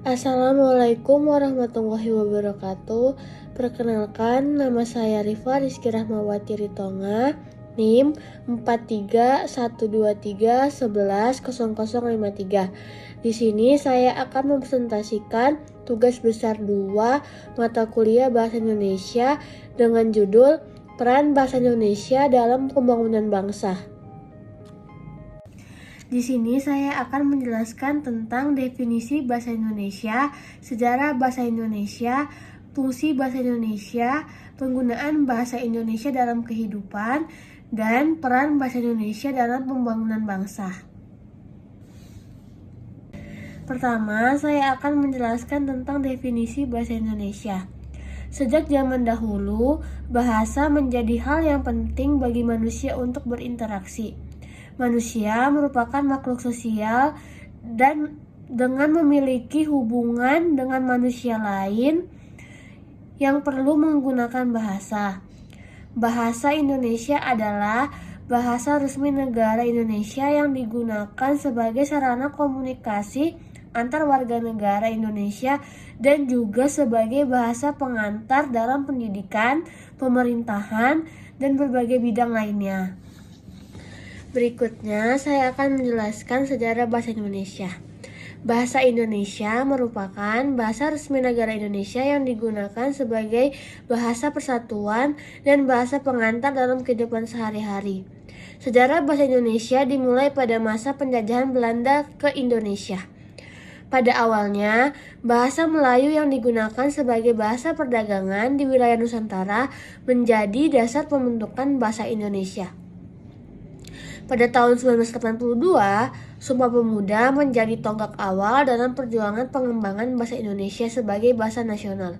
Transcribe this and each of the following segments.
Assalamualaikum warahmatullahi wabarakatuh. Perkenalkan, nama saya Rifa Rizky Rahmawati Ritonga, NIM 431231100053. Di sini saya akan mempresentasikan tugas besar 2 mata kuliah Bahasa Indonesia dengan judul Peran Bahasa Indonesia dalam Pembangunan Bangsa. Di sini saya akan menjelaskan tentang definisi bahasa Indonesia, sejarah bahasa Indonesia, fungsi bahasa Indonesia, penggunaan bahasa Indonesia dalam kehidupan, dan peran bahasa Indonesia dalam pembangunan bangsa. Pertama, saya akan menjelaskan tentang definisi bahasa Indonesia. Sejak zaman dahulu, bahasa menjadi hal yang penting bagi manusia untuk berinteraksi. Manusia merupakan makhluk sosial dan dengan memiliki hubungan dengan manusia lain yang perlu menggunakan bahasa. Bahasa Indonesia adalah bahasa resmi negara Indonesia yang digunakan sebagai sarana komunikasi antar warga negara Indonesia dan juga sebagai bahasa pengantar dalam pendidikan, pemerintahan, dan berbagai bidang lainnya. Berikutnya, saya akan menjelaskan sejarah bahasa Indonesia. Bahasa Indonesia merupakan bahasa resmi negara Indonesia yang digunakan sebagai bahasa persatuan dan bahasa pengantar dalam kehidupan sehari-hari. Sejarah bahasa Indonesia dimulai pada masa penjajahan Belanda ke Indonesia. Pada awalnya, bahasa Melayu yang digunakan sebagai bahasa perdagangan di wilayah Nusantara menjadi dasar pembentukan bahasa Indonesia. Pada tahun 1982, Sumpah Pemuda menjadi tonggak awal dalam perjuangan pengembangan bahasa Indonesia sebagai bahasa nasional.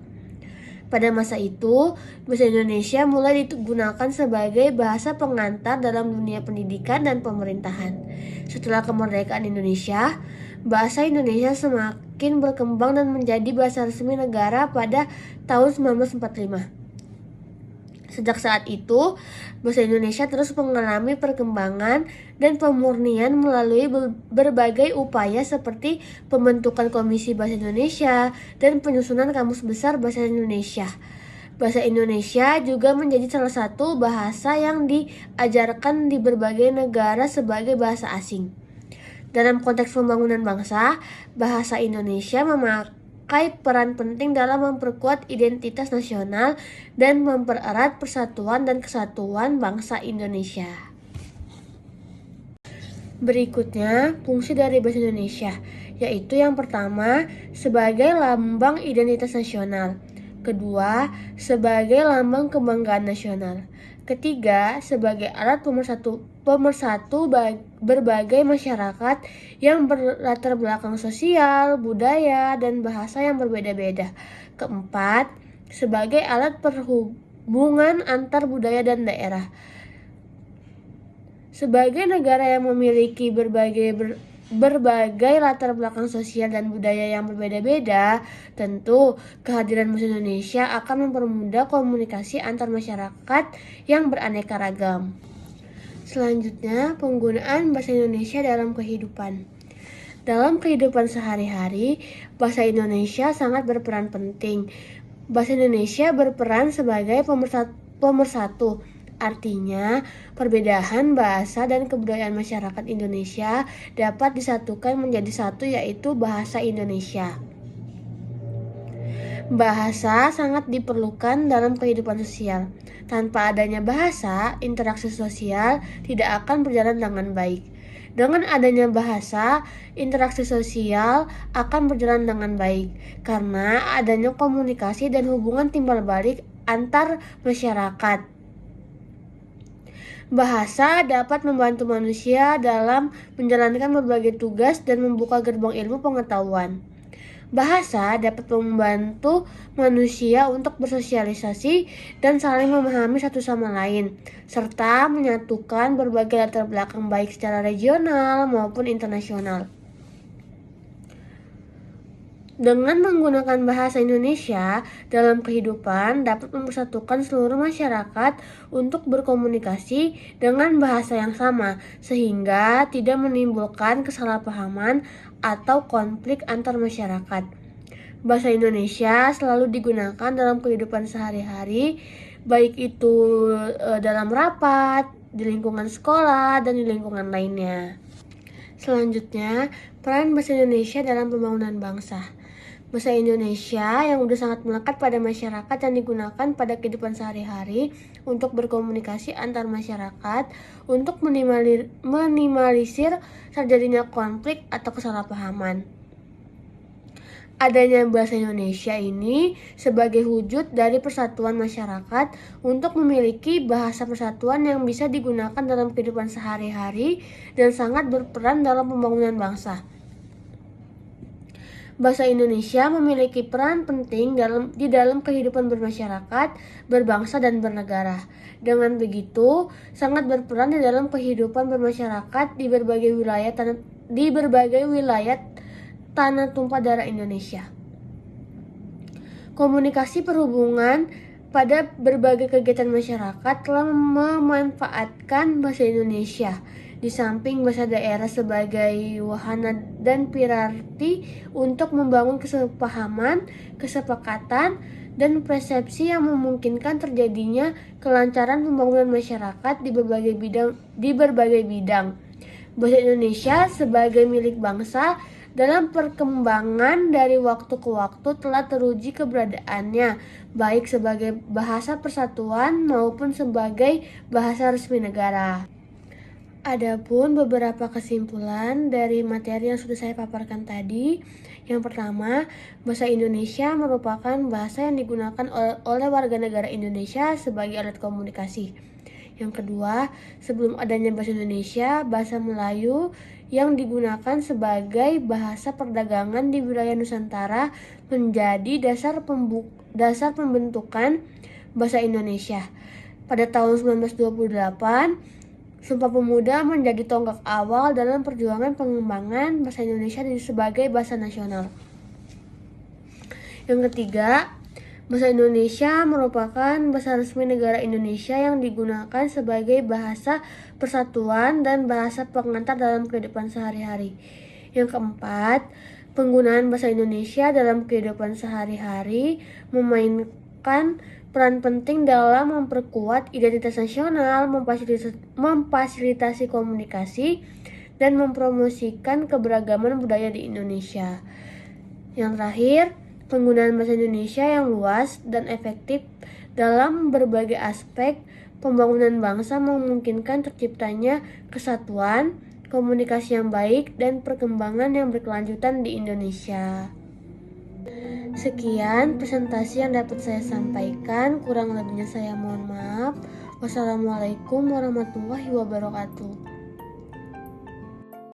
Pada masa itu, bahasa Indonesia mulai digunakan sebagai bahasa pengantar dalam dunia pendidikan dan pemerintahan. Setelah kemerdekaan Indonesia, bahasa Indonesia semakin berkembang dan menjadi bahasa resmi negara pada tahun 1945. Sejak saat itu, bahasa Indonesia terus mengalami perkembangan dan pemurnian melalui berbagai upaya seperti pembentukan Komisi Bahasa Indonesia dan penyusunan Kamus Besar Bahasa Indonesia. Bahasa Indonesia juga menjadi salah satu bahasa yang diajarkan di berbagai negara sebagai bahasa asing. Dalam konteks pembangunan bangsa, bahasa Indonesia memakai peran penting dalam memperkuat identitas nasional dan mempererat persatuan dan kesatuan bangsa Indonesia. Berikutnya, fungsi dari bahasa Indonesia, yaitu yang pertama, sebagai lambang identitas nasional. Kedua, sebagai lambang kebanggaan nasional. Ketiga, sebagai alat pemersatu berbagai masyarakat yang berlatar belakang sosial, budaya, dan bahasa yang berbeda-beda. Keempat, sebagai alat perhubungan antar budaya dan daerah. Sebagai negara yang memiliki berbagai latar belakang sosial dan budaya yang berbeda-beda, tentu kehadiran bahasa Indonesia akan mempermudah komunikasi antar masyarakat yang beraneka ragam. Selanjutnya, penggunaan bahasa Indonesia dalam kehidupan. Dalam kehidupan sehari-hari, bahasa Indonesia sangat berperan penting. Bahasa Indonesia berperan sebagai pemersatu. Artinya, perbedaan bahasa dan kebudayaan masyarakat Indonesia dapat disatukan menjadi satu, yaitu bahasa Indonesia. Bahasa sangat diperlukan dalam kehidupan sosial. Tanpa adanya bahasa, interaksi sosial tidak akan berjalan dengan baik. Dengan adanya bahasa, interaksi sosial akan berjalan dengan baik karena adanya komunikasi dan hubungan timbal balik antar masyarakat. Bahasa dapat membantu manusia dalam menjalankan berbagai tugas dan membuka gerbang ilmu pengetahuan. Bahasa dapat membantu manusia untuk bersosialisasi dan saling memahami satu sama lain, serta menyatukan berbagai latar belakang baik secara regional maupun internasional. Dengan menggunakan bahasa Indonesia dalam kehidupan dapat mempersatukan seluruh masyarakat untuk berkomunikasi dengan bahasa yang sama, sehingga tidak menimbulkan kesalahpahaman atau konflik antar masyarakat. Bahasa Indonesia selalu digunakan dalam kehidupan sehari-hari, baik itu dalam rapat, di lingkungan sekolah, dan di lingkungan lainnya. Selanjutnya, peran bahasa Indonesia dalam pembangunan bangsa. Bahasa Indonesia yang udah sangat melekat pada masyarakat yang digunakan pada kehidupan sehari-hari untuk berkomunikasi antar masyarakat, untuk minimalisir terjadinya konflik atau kesalahpahaman. Adanya bahasa Indonesia ini sebagai wujud dari persatuan masyarakat untuk memiliki bahasa persatuan yang bisa digunakan dalam kehidupan sehari-hari dan sangat berperan dalam pembangunan bangsa. Bahasa Indonesia memiliki peran penting di dalam kehidupan bermasyarakat, berbangsa, dan bernegara. Dengan begitu, sangat berperan di dalam kehidupan bermasyarakat di berbagai wilayah tanah tumpah darah Indonesia. Komunikasi perhubungan pada berbagai kegiatan masyarakat telah memanfaatkan bahasa Indonesia. Di samping bahasa daerah sebagai wahana dan piranti untuk membangun kesepahaman, kesepakatan, dan persepsi yang memungkinkan terjadinya kelancaran pembangunan masyarakat di berbagai bidang. Bahasa Indonesia sebagai milik bangsa dalam perkembangan dari waktu ke waktu telah teruji keberadaannya, baik sebagai bahasa persatuan maupun sebagai bahasa resmi negara. Adapun beberapa kesimpulan dari materi yang sudah saya paparkan tadi. Yang pertama, bahasa Indonesia merupakan bahasa yang digunakan oleh warga negara Indonesia sebagai alat komunikasi. Yang kedua, sebelum adanya bahasa Indonesia, bahasa Melayu yang digunakan sebagai bahasa perdagangan di wilayah Nusantara menjadi dasar pembentukan bahasa Indonesia. Pada tahun 1928, Sumpah Pemuda menjadi tonggak awal dalam perjuangan pengembangan bahasa Indonesia sebagai bahasa nasional. Yang ketiga, bahasa Indonesia merupakan bahasa resmi negara Indonesia yang digunakan sebagai bahasa persatuan dan bahasa pengantar dalam kehidupan sehari-hari. Yang keempat, penggunaan bahasa Indonesia dalam kehidupan sehari-hari memainkan peran penting dalam memperkuat identitas nasional, memfasilitasi komunikasi, dan mempromosikan keberagaman budaya di Indonesia. Yang terakhir, penggunaan bahasa Indonesia yang luas dan efektif dalam berbagai aspek pembangunan bangsa memungkinkan terciptanya kesatuan, komunikasi yang baik, dan perkembangan yang berkelanjutan di Indonesia. Sekian presentasi yang dapat saya sampaikan, kurang lebihnya saya mohon maaf. Wassalamualaikum warahmatullahi wabarakatuh.